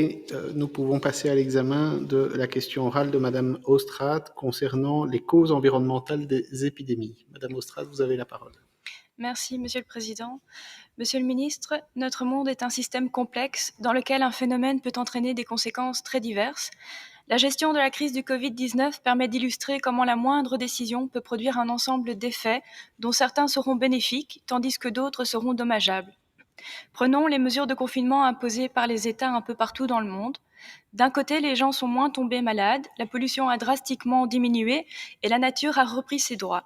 Nous pouvons passer à l'examen de la question orale de Madame Austrade concernant les causes environnementales des épidémies. Madame Austrade, vous avez la parole. Merci, Monsieur le Président. Monsieur le Ministre, notre monde est un système complexe dans lequel un phénomène peut entraîner des conséquences très diverses. La gestion de la crise du Covid-19 permet d'illustrer comment la moindre décision peut produire un ensemble d'effets dont certains seront bénéfiques, tandis que d'autres seront dommageables. Prenons les mesures de confinement imposées par les États un peu partout dans le monde. D'un côté, les gens sont moins tombés malades, la pollution a drastiquement diminué et la nature a repris ses droits.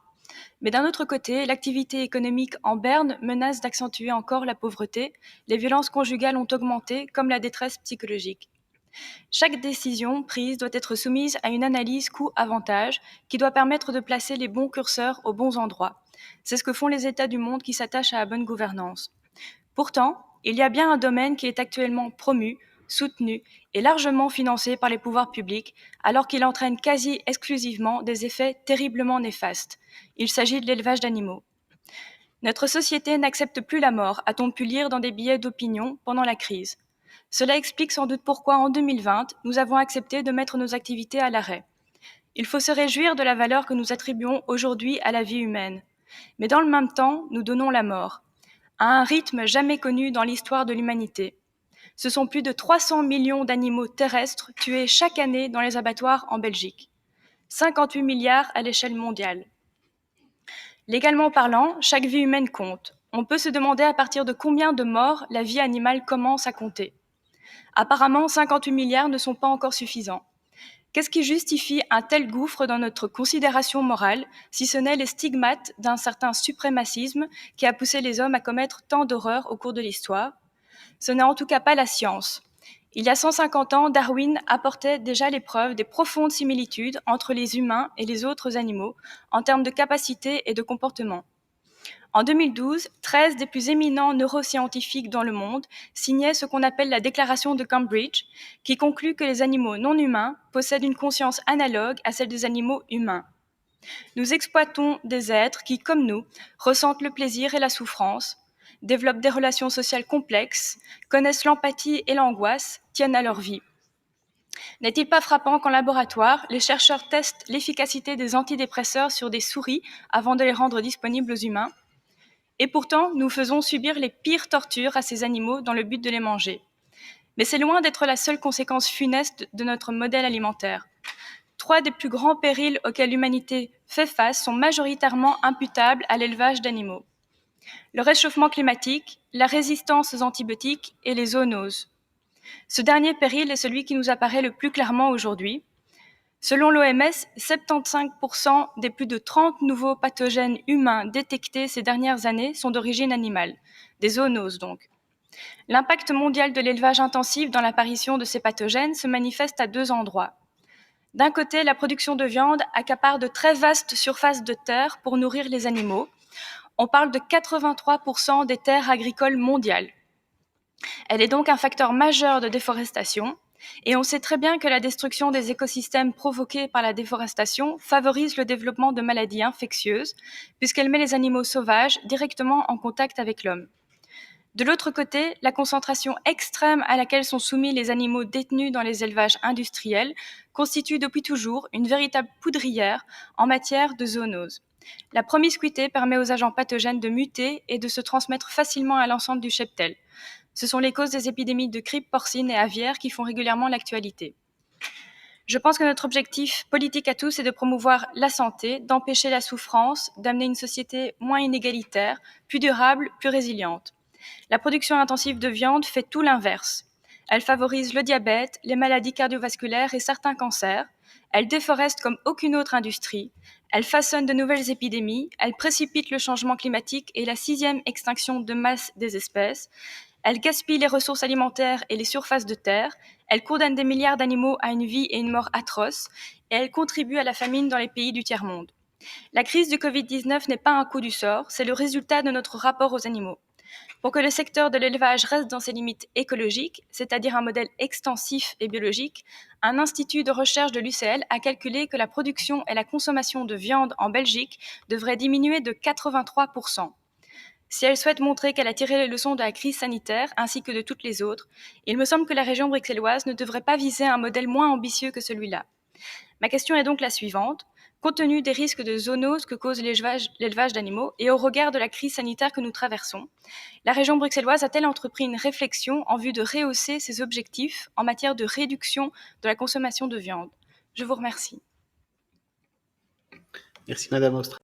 Mais d'un autre côté, l'activité économique en berne menace d'accentuer encore la pauvreté, les violences conjugales ont augmenté, comme la détresse psychologique. Chaque décision prise doit être soumise à une analyse coût-avantage qui doit permettre de placer les bons curseurs aux bons endroits. C'est ce que font les États du monde qui s'attachent à la bonne gouvernance. Pourtant, il y a bien un domaine qui est actuellement promu, soutenu et largement financé par les pouvoirs publics, alors qu'il entraîne quasi exclusivement des effets terriblement néfastes. Il s'agit de l'élevage d'animaux. Notre société n'accepte plus la mort, a-t-on pu lire dans des billets d'opinion pendant la crise. Cela explique sans doute pourquoi, en 2020, nous avons accepté de mettre nos activités à l'arrêt. Il faut se réjouir de la valeur que nous attribuons aujourd'hui à la vie humaine. Mais dans le même temps, nous donnons la mort, à un rythme jamais connu dans l'histoire de l'humanité. Ce sont plus de 300 millions d'animaux terrestres tués chaque année dans les abattoirs en Belgique. 58 milliards à l'échelle mondiale. Légalement parlant, chaque vie humaine compte. On peut se demander à partir de combien de morts la vie animale commence à compter. Apparemment, 58 milliards ne sont pas encore suffisants. Qu'est-ce qui justifie un tel gouffre dans notre considération morale, si ce n'est les stigmates d'un certain suprémacisme qui a poussé les hommes à commettre tant d'horreurs au cours de l'histoire? Ce n'est en tout cas pas la science. Il y a 150 ans, Darwin apportait déjà les preuves des profondes similitudes entre les humains et les autres animaux en termes de capacité et de comportement. En 2012, 13 des plus éminents neuroscientifiques dans le monde signaient ce qu'on appelle la Déclaration de Cambridge, qui conclut que les animaux non humains possèdent une conscience analogue à celle des animaux humains. Nous exploitons des êtres qui, comme nous, ressentent le plaisir et la souffrance, développent des relations sociales complexes, connaissent l'empathie et l'angoisse, tiennent à leur vie. N'est-il pas frappant qu'en laboratoire, les chercheurs testent l'efficacité des antidépresseurs sur des souris avant de les rendre disponibles aux humains? Et pourtant, nous faisons subir les pires tortures à ces animaux dans le but de les manger. Mais c'est loin d'être la seule conséquence funeste de notre modèle alimentaire. 3 des plus grands périls auxquels l'humanité fait face sont majoritairement imputables à l'élevage d'animaux. Le réchauffement climatique, la résistance aux antibiotiques et les zoonoses. Ce dernier péril est celui qui nous apparaît le plus clairement aujourd'hui. Selon l'OMS, 75% des plus de 30 nouveaux pathogènes humains détectés ces dernières années sont d'origine animale, des zoonoses donc. L'impact mondial de l'élevage intensif dans l'apparition de ces pathogènes se manifeste à 2 endroits. D'un côté, la production de viande accapare de très vastes surfaces de terre pour nourrir les animaux. On parle de 83% des terres agricoles mondiales. Elle est donc un facteur majeur de déforestation, et on sait très bien que la destruction des écosystèmes provoquée par la déforestation favorise le développement de maladies infectieuses, puisqu'elle met les animaux sauvages directement en contact avec l'homme. De l'autre côté, la concentration extrême à laquelle sont soumis les animaux détenus dans les élevages industriels constitue depuis toujours une véritable poudrière en matière de zoonose. La promiscuité permet aux agents pathogènes de muter et de se transmettre facilement à l'ensemble du cheptel. Ce sont les causes des épidémies de grippe porcine et aviaire qui font régulièrement l'actualité. Je pense que notre objectif politique à tous est de promouvoir la santé, d'empêcher la souffrance, d'amener une société moins inégalitaire, plus durable, plus résiliente. La production intensive de viande fait tout l'inverse. Elle favorise le diabète, les maladies cardiovasculaires et certains cancers. Elle déforeste comme aucune autre industrie. Elle façonne de nouvelles épidémies. Elle précipite le changement climatique et la 6e extinction de masse des espèces. Elle gaspille les ressources alimentaires et les surfaces de terre. Elle condamne des milliards d'animaux à une vie et une mort atroces. Et elle contribue à la famine dans les pays du tiers-monde. La crise du Covid-19 n'est pas un coup du sort, c'est le résultat de notre rapport aux animaux. Pour que le secteur de l'élevage reste dans ses limites écologiques, c'est-à-dire un modèle extensif et biologique, un institut de recherche de l'UCL a calculé que la production et la consommation de viande en Belgique devraient diminuer de 83%. Si elle souhaite montrer qu'elle a tiré les leçons de la crise sanitaire ainsi que de toutes les autres, il me semble que la région bruxelloise ne devrait pas viser un modèle moins ambitieux que celui-là. Ma question est donc la suivante. Compte tenu des risques de zoonose que cause l'élevage d'animaux et au regard de la crise sanitaire que nous traversons, la région bruxelloise a-t-elle entrepris une réflexion en vue de rehausser ses objectifs en matière de réduction de la consommation de viande? Je vous remercie. Merci Madame Ostrad.